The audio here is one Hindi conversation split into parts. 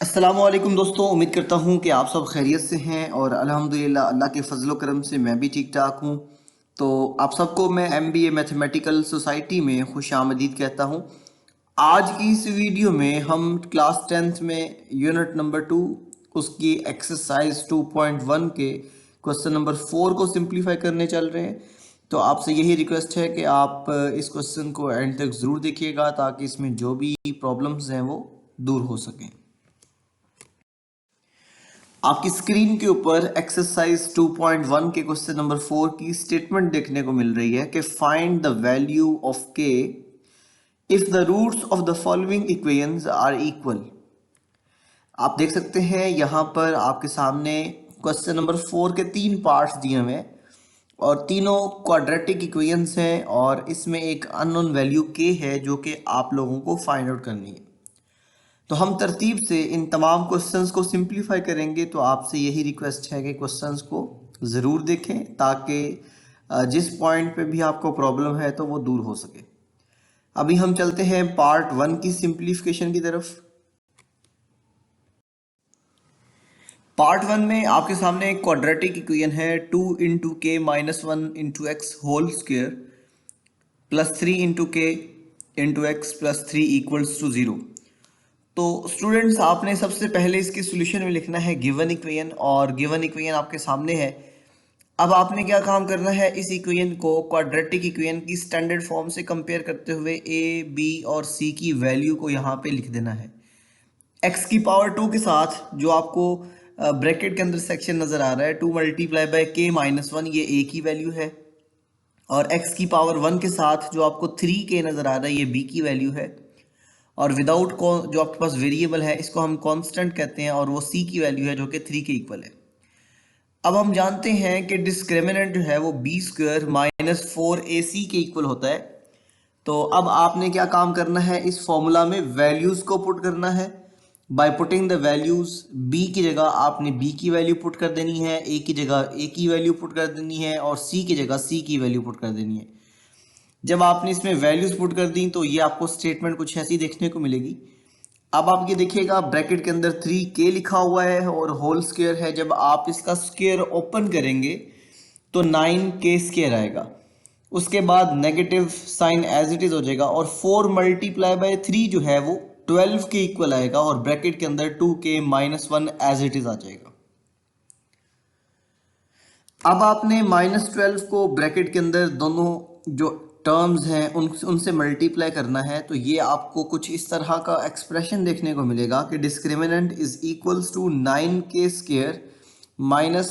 अस्सलामुअलैकुम दोस्तों, उम्मीद करता हूँ कि आप सब खैरियत से हैं और अल्हम्दुलिल्लाह अल्लाह के फजल करम से मैं भी ठीक ठाक हूँ। तो आप सबको मैं MBA मैथमेटिकल सोसाइटी में खुश आमदीद कहता हूँ। आज की इस वीडियो में हम क्लास 10th में यूनिट नंबर 2 उसकी एक्सरसाइज 2.1 के क्वेश्चन नंबर 4 को सिंप्लीफाई करने चल रहे हैं। तो आपसे यही रिक्वेस्ट है कि आप इस क्वेश्चन को एंड तक ज़रूर देखिएगा ताकि इसमें जो भी प्रॉब्लम्स हैं वो दूर हो सकें। आपकी स्क्रीन के ऊपर एक्सरसाइज 2.1 के क्वेश्चन नंबर 4 की स्टेटमेंट देखने को मिल रही है कि find the value of k if the roots of the following equations are equal. आप देख सकते हैं यहाँ पर आपके सामने क्वेश्चन नंबर 4 के 3 पार्ट्स दिए हुए हैं और तीनों क्वाड्रेटिक इक्वेशंस हैं और इसमें एक अननोन वैल्यू के है जो कि आप लोगों को फाइंड आउट करनी है। तो हम तरतीब से इन तमाम क्वेश्चंस को सिंप्लीफाई करेंगे। तो आपसे यही रिक्वेस्ट है कि क्वेश्चंस को ज़रूर देखें ताकि जिस पॉइंट पे भी आपको प्रॉब्लम है तो वो दूर हो सके। अभी हम चलते हैं पार्ट 1 की सिंप्लीफिकेशन की तरफ। पार्ट 1 में आपके सामने एक क्वाड्रेटिक इक्वेशन है 2 into k minus 1 into x whole square plus 3 into k into x plus 3 equals to 0। तो स्टूडेंट्स आपने सबसे पहले इसके सॉल्यूशन में लिखना है गिवन इक्वेशन और गिवन इक्वेशन आपके सामने है। अब आपने क्या काम करना है, इस इक्वेशन को क्वाड्रेटिक इक्वेशन की स्टैंडर्ड फॉर्म से कंपेयर करते हुए ए बी और सी की वैल्यू को यहाँ पे लिख देना है। एक्स की पावर 2 के साथ जो आपको ब्रैकेट के अंदर सेक्शन नज़र आ रहा है 2 मल्टीप्लाई बाय के माइनस 1, ये ए की वैल्यू है। और एक्स की पावर 1 के साथ जो आपको 3 के नज़र आ रहा है ये बी की वैल्यू है। और विदाउट जो आपके पास वेरिएबल है इसको हम कांस्टेंट कहते हैं और वो सी की वैल्यू है जो कि 3 के इक्वल है। अब हम जानते हैं कि डिस्क्रिमिनेंट जो है वो बी स्क्वायर माइनस 4ac के इक्वल होता है। तो अब आपने क्या काम करना है, इस फॉर्मूला में वैल्यूज़ को पुट करना है। By putting the values, B की जगह आपने बी की वैल्यू पुट कर देनी है, ए की जगह ए की वैल्यू पुट कर देनी है और सी की जगह सी की वैल्यू पुट कर देनी है। जब आपने इसमें वैल्यूज पुट कर दी तो ये आपको स्टेटमेंट कुछ ऐसी देखने को मिलेगी। अब आप ये देखिएगा ब्रैकेट के अंदर 3k लिखा हुआ है और होल स्क्वायर है। जब आप इसका स्क्वायर ओपन करेंगे तो 9k स्क्वायर आएगा। उसके बाद negative sign as it is हो जाएगा और 4 मल्टीप्लाई बाय 3 जो है वो 12 के इक्वल आएगा और ब्रैकेट के अंदर 2k minus 1 as it is आ जाएगा। अब आपने -12 को ब्रैकेट के अंदर दोनों जो टर्म्स हैं उनसे मल्टीप्लाई करना है। तो ये आपको कुछ इस तरह का एक्सप्रेशन देखने को मिलेगा कि discriminant is equals to 9k square minus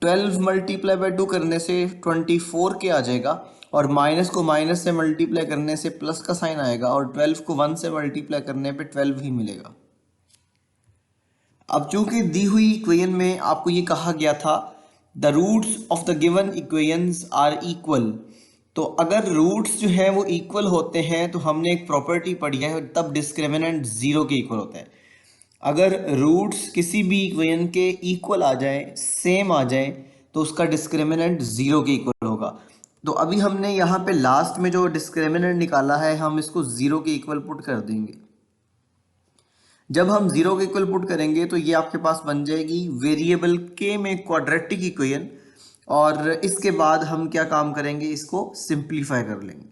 12 multiply by 2 करने से 24k आ जाएगा और माइनस को माइनस से मल्टीप्लाई करने से प्लस का साइन आएगा और 12 को 1 से मल्टीप्लाई करने पे 12 ही मिलेगा। अब चूंकि दी हुई इक्वेशन में आपको ये कहा गया था the roots of the given equations are equal. तो अगर रूट्स जो है वो इक्वल होते हैं तो हमने एक प्रॉपर्टी पढ़ी है, तब डिस्क्रिमिनेंट 0 के इक्वल होता है। अगर रूट्स किसी भी इक्वेशन के इक्वल आ जाए, सेम आ जाए, तो उसका डिस्क्रिमिनेंट 0 के इक्वल होगा। तो अभी हमने यहाँ पे लास्ट में जो डिस्क्रिमिनेंट निकाला है हम इसको 0 के इक्वल पुट कर देंगे। जब हम 0 के इक्वल पुट करेंगे तो ये आपके पास बन जाएगी वेरिएबल के में क्वाड्रेटिक इक्वेशन और इसके बाद हम क्या काम करेंगे, इसको सिंप्लीफाई कर लेंगे।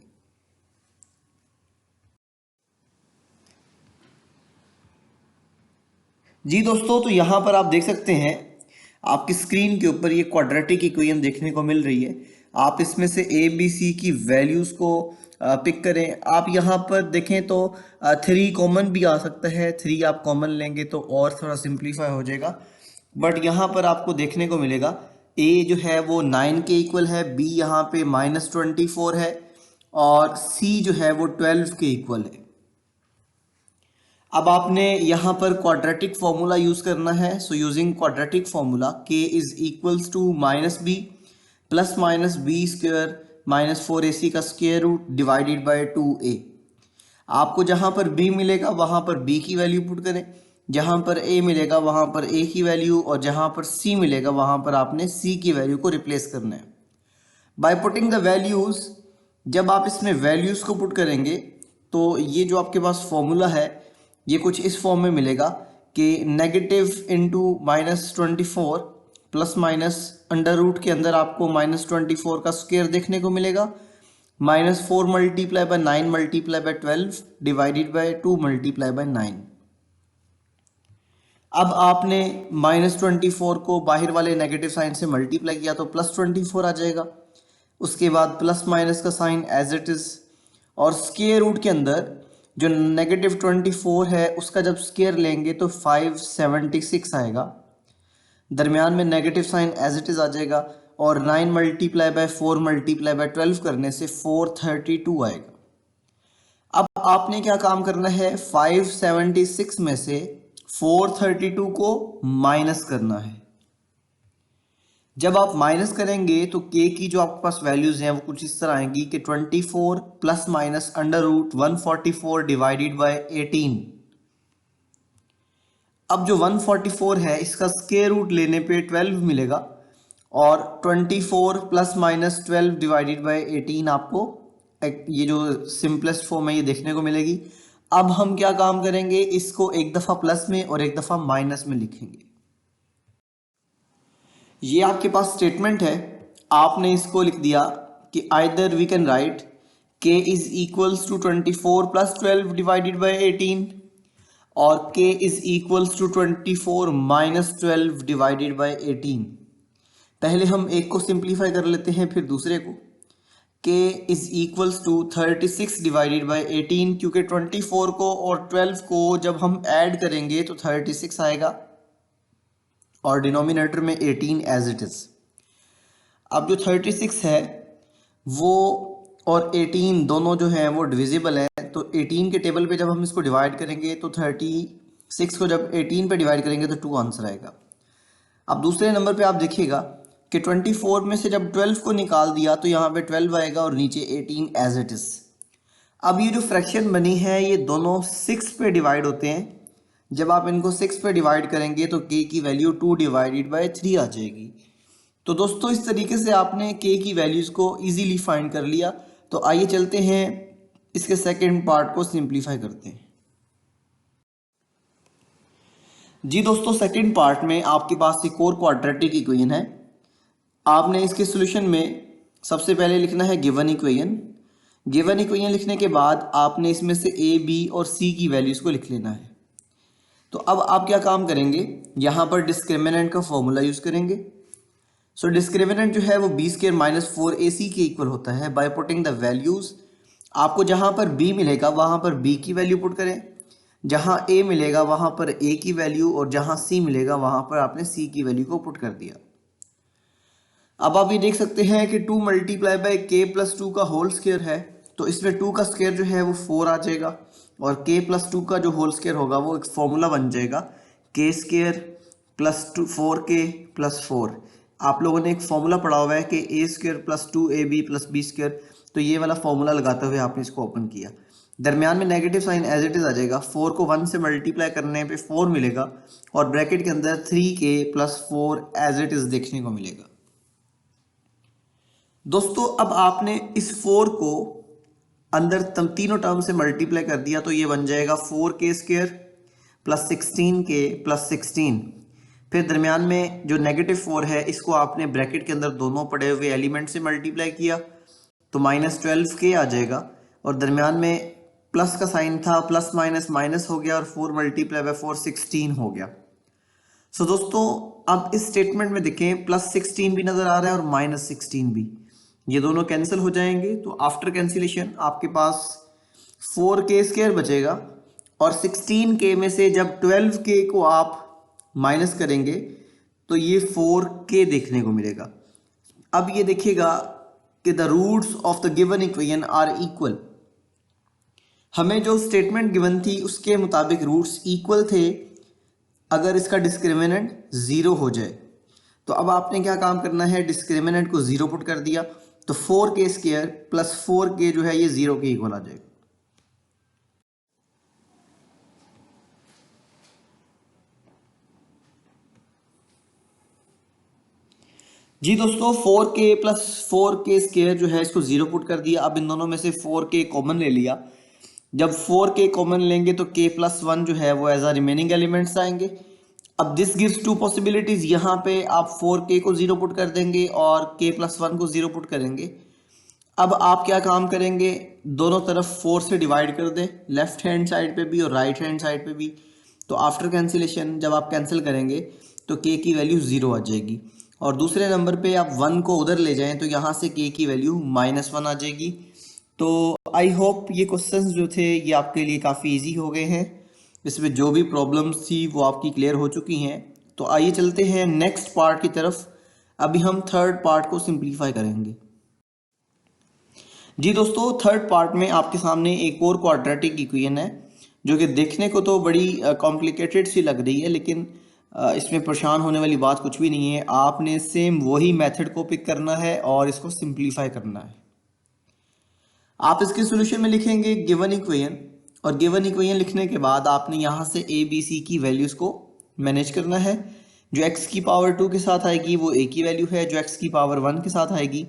जी दोस्तों, तो यहाँ पर आप देख सकते हैं आपकी स्क्रीन के ऊपर ये क्वाड्रेटिक इक्वेशन देखने को मिल रही है। आप इसमें से ए बी सी की वैल्यूज़ को पिक करें। आप यहाँ पर देखें तो 3 कॉमन भी आ सकता है, 3 आप कॉमन लेंगे तो और थोड़ा सिंप्लीफाई हो जाएगा। बट यहाँ पर आपको देखने को मिलेगा ए जो है वो 9 के इक्वल है, बी यहाँ पे -24 है और सी जो है वो 12 के इक्वल है। अब आपने यहाँ पर क्वाड्रेटिक फॉर्मूला यूज़ करना है। So using quadratic formula k is equals to minus b plus minus b square minus 4ac का square root divided by 2a। आपको जहाँ पर b मिलेगा वहाँ पर b की वैल्यू पुट करें, जहाँ पर a मिलेगा वहाँ पर a की वैल्यू और जहाँ पर c मिलेगा वहाँ पर आपने c की वैल्यू को रिप्लेस करना है। बाय पुटिंग द वैल्यूज़, जब आप इसमें वैल्यूज़ को पुट करेंगे तो ये जो आपके पास फॉर्मूला है ये कुछ इस फॉर्म में मिलेगा कि negative into -24 plus minus under root के अंदर आपको -24 का स्क्वायर देखने को मिलेगा, -4 multiply by 9 multiply by 12 divided bye 2 multiply by 9। अब आपने -24 को बाहर वाले नेगेटिव साइन से मल्टीप्लाई किया तो +24 आ जाएगा। उसके बाद प्लस माइनस का साइन एज इट इज़, और स्क्वायर रूट के अंदर जो -24 है उसका जब स्क्वायर लेंगे तो 576 आएगा। दरमियान में negative sign as it is आ जाएगा, और 9 मल्टीप्लाई बाय 4 मल्टीप्लाई बाय 12 करने से 432 आएगा। अब आपने क्या काम करना है, 576 में से 432 को माइनस करना है। जब आप माइनस करेंगे तो k की जो आपके पास वैल्यूज हैं वो कुछ इस तरह आएंगी कि 24 plus minus under root 144 divided by 18। अब जो 144 है इसका स्क्वायर रूट लेने पे 12 मिलेगा, और 24 प्लस माइनस 12 डिवाइडेड बाय 18 आपको ये जो सिंपलेस्ट फॉर्म है ये देखने को मिलेगी। अब हम क्या काम करेंगे, इसको एक दफ़ा प्लस में और एक दफ़ा माइनस में लिखेंगे। ये आपके पास स्टेटमेंट है, आपने इसको लिख दिया कि either we can write k is equals to 24 plus 12 divided by 18 और k is equals to 24 minus 12 divided by 18। पहले हम एक को सिंप्लीफाई कर लेते हैं फिर दूसरे को। k is equals to 36 divided by 18, क्योंकि 24 को और 12 को जब हम ऐड करेंगे तो 36 आएगा और डिनोमिनेटर में 18 एज इट इज़। अब जो 36 है वो और 18 दोनों जो हैं वो डिविजिबल है, तो 18 के टेबल पे जब हम इसको डिवाइड करेंगे तो 36 को जब 18 पे डिवाइड करेंगे तो 2 आंसर आएगा। अब दूसरे नंबर पे आप देखिएगा कि 24 में से जब 12 को निकाल दिया तो यहाँ पे 12 आएगा और नीचे 18 एज इट इज़। अब ये जो फ्रैक्शन बनी है ये दोनों 6 पे डिवाइड होते हैं। जब आप इनको 6 पे डिवाइड करेंगे तो k की वैल्यू 2 डिवाइडेड बाय 3 आ जाएगी। तो दोस्तों इस तरीके से आपने k की वैल्यूज़ को इजीली फाइंड कर लिया। तो आइए चलते हैं इसके सेकंड पार्ट को सिंप्लीफाई करते हैं। जी दोस्तों, सेकंड पार्ट में आपके पास एक और क्वाड्रेटिक इक्वेशन है। आपने इसके सॉल्यूशन में सबसे पहले लिखना है गिवन इक्वेशन। गिवन इक्वेशन लिखने के बाद आपने इसमें से a, b और c की वैल्यूज़ को लिख लेना है। तो अब आप क्या काम करेंगे, यहाँ पर डिस्क्रिमिनेंट का फॉर्मूला यूज़ करेंगे। सो डिस्क्रिमिनेंट जो है वो b स्क्वायर माइनस 4ac के इक्वल होता है। बाय पुटिंग द वैल्यूज़, आपको जहाँ पर b मिलेगा वहाँ पर b की वैल्यू पुट करें, जहाँ a मिलेगा वहाँ पर a की वैल्यू, और जहाँ c मिलेगा वहाँ पर आपने c की वैल्यू को पुट कर दिया। अब आप ये देख सकते हैं कि 2 मल्टीप्लाई बाय k प्लस 2 का होल स्क्वायर है, तो इसमें 2 का स्क्वायर जो है वो 4 आ जाएगा, और k प्लस 2 का जो होल स्क्वायर होगा वो एक फॉर्मूला बन जाएगा k square plus 4k plus 4। आप लोगों ने एक फॉर्मूला पढ़ा हुआ है कि a square plus 2ab plus b square, तो ये वाला फॉर्मूला लगाते हुए आपने इसको ओपन किया। दरमियान में negative sign as it is आ जाएगा, 4 को 1 से मल्टीप्लाई करने पे 4 मिलेगा, और ब्रैकेट के अंदर 3k plus 4 as it is देखने को मिलेगा। दोस्तों अब आपने इस 4 को अंदर तीनों टर्म से मल्टीप्लाई कर दिया तो ये बन जाएगा 4k square plus 16k plus 16। फिर दरमियान में जो नेगेटिव 4 है इसको आपने ब्रैकेट के अंदर दोनों पड़े हुए एलिमेंट से मल्टीप्लाई किया तो -12k आ जाएगा, और दरमियान में प्लस का साइन था, प्लस माइनस माइनस हो गया, और 4 मल्टीप्लाई बाय 4 16 हो गया। सो दोस्तों अब इस स्टेटमेंट में देखें +16 भी नज़र आ रहा है और -16 भी, ये दोनों कैंसिल हो जाएंगे। तो आफ्टर कैंसिलेशन आपके पास 4k स्क्वायर बचेगा, और 16k में से जब 12k को आप माइनस करेंगे तो ये 4k देखने को मिलेगा। अब ये देखिएगा कि the roots of the given equation are equal. हमें जो स्टेटमेंट गिवन थी उसके मुताबिक रूट्स इक्वल थे अगर इसका डिस्क्रिमिनेंट 0 हो जाए। तो अब आपने क्या काम करना है, डिस्क्रिमिनेंट को 0 पुट कर दिया तो 4k स्क्वायर प्लस 4k जो है ये 0 के इक्वल आ जाएगा। जी दोस्तों 4k प्लस 4k स्क्वायर जो है इसको 0 पुट कर दिया। अब इन दोनों में से 4k कॉमन ले लिया जब 4k कॉमन लेंगे तो k प्लस 1 जो है वो एज अ रिमेनिंग एलिमेंट्स आएंगे। अब दिस गिव्स टू पॉसिबिलिटीज, यहाँ पे आप 4k को 0 पुट कर देंगे और k प्लस 1 को 0 पुट करेंगे। अब आप क्या काम करेंगे, दोनों तरफ 4 से डिवाइड कर दें, लेफ्ट हैंड साइड पे भी और राइट हैंड साइड पे भी। तो आफ्टर कैंसिलेशन जब आप कैंसिल करेंगे तो k की वैल्यू 0 आ जाएगी, और दूसरे नंबर पे आप 1 को उधर ले जाएं तो यहाँ से k की वैल्यू -1 आ जाएगी। तो आई होप ये क्वेश्चंस जो थे ये आपके लिए काफ़ी इजी हो गए हैं, इसमें जो भी प्रॉब्लम्स थी वो आपकी क्लियर हो चुकी हैं। तो आइए चलते हैं नेक्स्ट पार्ट की तरफ। अभी हम थर्ड पार्ट को सिंप्लीफाई करेंगे। जी दोस्तों, थर्ड पार्ट में आपके सामने एक और क्वाड्रेटिक इक्वेशन है जो कि देखने को तो बड़ी कॉम्प्लिकेटेड सी लग रही है, लेकिन इसमें परेशान होने वाली बात कुछ भी नहीं है। आपने सेम वही मेथड को पिक करना है और इसको सिंप्लीफाई करना है। आप इसके सोल्यूशन में लिखेंगे गिवन इक्वेशन, और गिवन इक्वेशन लिखने के बाद आपने यहाँ से ए बी सी की वैल्यूज़ को मैनेज करना है। जो x की पावर 2 के साथ आएगी वो a की वैल्यू है, जो x की पावर 1 के साथ आएगी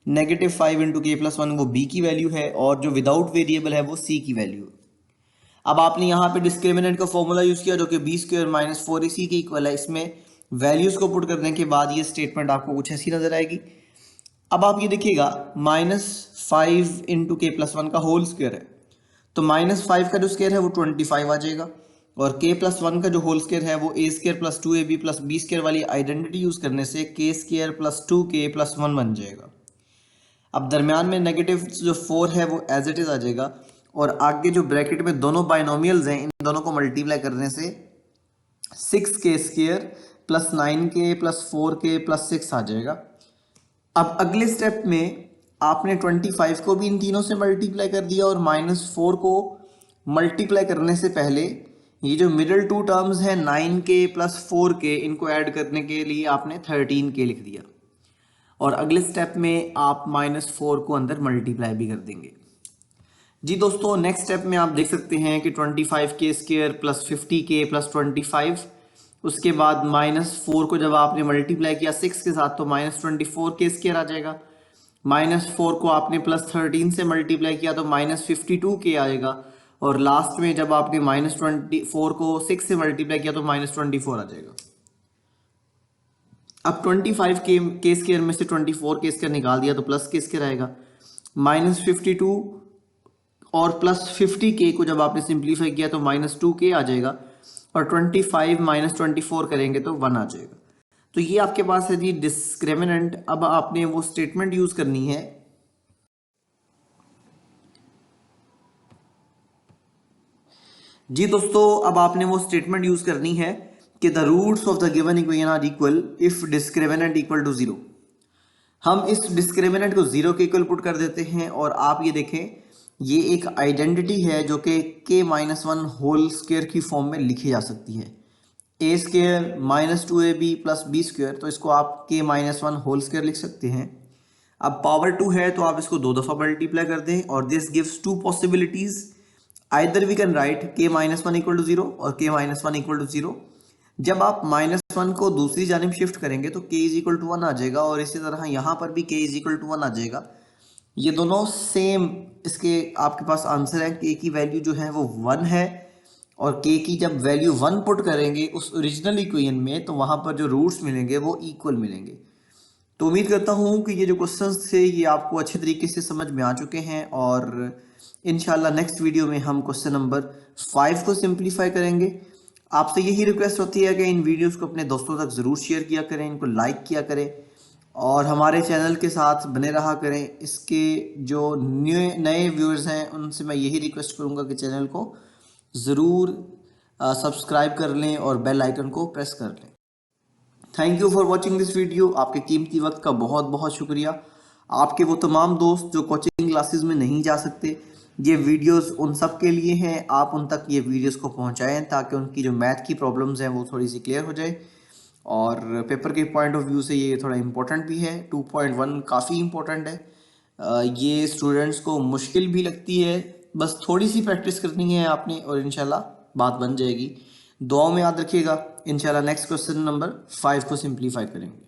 -5 इंटू के प्लस 1 वो b की वैल्यू है, और जो विदाउट वेरिएबल है वो c की वैल्यू। अब आपने यहाँ पे डिस्क्रिमिनेंट का फॉर्मूला यूज़ किया जो कि बी स्क्वायर माइनस 4ac के इक्वल है। इसमें वैल्यूज़ को पुट करने के बाद ये स्टेटमेंट आपको कुछ ऐसी नज़र आएगी। अब आप ये देखिएगा -5 इंटू के प्लस 1 का होल स्क्वायर है, तो -5 का जो स्क्वायर है वो 25 आ जाएगा, और k प्लस 1 का जो होल स्क्वायर है वो a square plus 2ab plus b square वाली आइडेंटिटी यूज़ करने से k square plus 2k plus 1 बन जाएगा। अब दरम्यान में नेगेटिव जो 4 है वो एज इट इज़ आ जाएगा, और आगे जो ब्रैकेट में दोनों बाइनोमियल्स हैं इन दोनों को मल्टीप्लाई करने से 6k square plus 9k plus 4k plus 6 आ जाएगा। अब अगले स्टेप में आपने 25 को भी इन तीनों से मल्टीप्लाई कर दिया, और -4 को मल्टीप्लाई करने से पहले ये जो मिडिल टू टर्म्स हैं 9k प्लस 4k, इनको ऐड करने के लिए आपने 13k लिख दिया, और अगले स्टेप में आप -4 को अंदर मल्टीप्लाई भी कर देंगे। जी दोस्तों, नेक्स्ट स्टेप में आप देख सकते हैं कि 25k square plus 50k plus 25, उसके बाद -4 को जब आपने मल्टीप्लाई किया 6 के साथ तो -24k स्क्वायर आ जाएगा। -4 को आपने +13 से मल्टीप्लाई किया तो -52k आएगा, और लास्ट में जब आपने -24 को 6 से मल्टीप्लाई किया तो -24 आ जाएगा। अब 25k स्क्वायर में से 24k स्क्वायर निकाल दिया तो प्लस के स्क्वायर आएगा, -52 और +50k को जब आपने सिंप्लीफाई किया तो -2k आ जाएगा, और 25 -24 करेंगे तो 1 आ जाएगा। तो ये आपके पास है जी डिस्क्रिमिनेंट। अब आपने वो स्टेटमेंट यूज करनी है जी दोस्तों, अब आपने वो स्टेटमेंट यूज करनी है कि the roots of the given equation are equal if discriminant equal to 0। हम इस डिस्क्रिमिनेंट को 0 के इक्वल पुट कर देते हैं, और आप ये देखें ये एक आइडेंटिटी है जो कि k-1 होल स्क्वायर की फॉर्म में लिखी जा सकती है। a square -2ab plus b square, तो इसको आप k-1 होल स्क्वायर लिख सकते हैं। अब पावर 2 है तो आप इसको 2 दफ़ा मल्टीप्लाई कर दें, और this gives two possibilities. Either we can write k-1 equal to 0 और k-1 इक्वल टू 0। जब आप -1 को दूसरी जानिब शिफ्ट करेंगे तो k इज इक्वल टू 1 आ जाएगा, और इसी तरह यहाँ पर भी k इज इक्वल टू 1 आ जाएगा। ये दोनों सेम इसके आपके पास आंसर है। k की वैल्यू जो है वो 1 है, और k की जब वैल्यू 1 पुट करेंगे उस ओरिजिनल इक्वेशन में तो वहाँ पर जो रूट्स मिलेंगे वो इक्वल मिलेंगे। तो उम्मीद करता हूँ कि ये जो क्वेश्चंस थे ये आपको अच्छे तरीके से समझ में आ चुके हैं, और इंशाल्लाह नेक्स्ट वीडियो में हम क्वेश्चन नंबर 5 को सिंप्लीफाई करेंगे। आपसे यही रिक्वेस्ट होती है कि इन वीडियोस को अपने दोस्तों तक ज़रूर शेयर किया करें, इनको लाइक किया करें, और हमारे चैनल के साथ बने रहा करें। इसके जो नए व्यूअर्स हैं उनसे मैं यही रिक्वेस्ट करूंगा कि चैनल को ज़रूर सब्सक्राइब कर लें और बेल आइकन को प्रेस कर लें। Thank you for watching this video. आपके कीमती वक्त का बहुत बहुत शुक्रिया। आपके वो तमाम दोस्त जो कोचिंग क्लासेस में नहीं जा सकते, ये वीडियोस उन सब के लिए हैं। आप उन तक ये वीडियोस को पहुंचाएं ताकि उनकी जो मैथ की प्रॉब्लम्स हैं वो थोड़ी सी क्लियर हो जाए, और पेपर के पॉइंट ऑफ व्यू से ये थोड़ा इम्पोर्टेंट भी है। 2.1 काफ़ी इम्पोर्टेंट है। ये स्टूडेंट्स को मुश्किल भी लगती है, बस थोड़ी सी प्रैक्टिस करनी है आपने, और इंशाल्लाह बात बन जाएगी। दुआओं में याद रखिएगा। इंशाल्लाह नेक्स्ट क्वेश्चन नंबर 5 को सिंप्लीफाई करेंगे।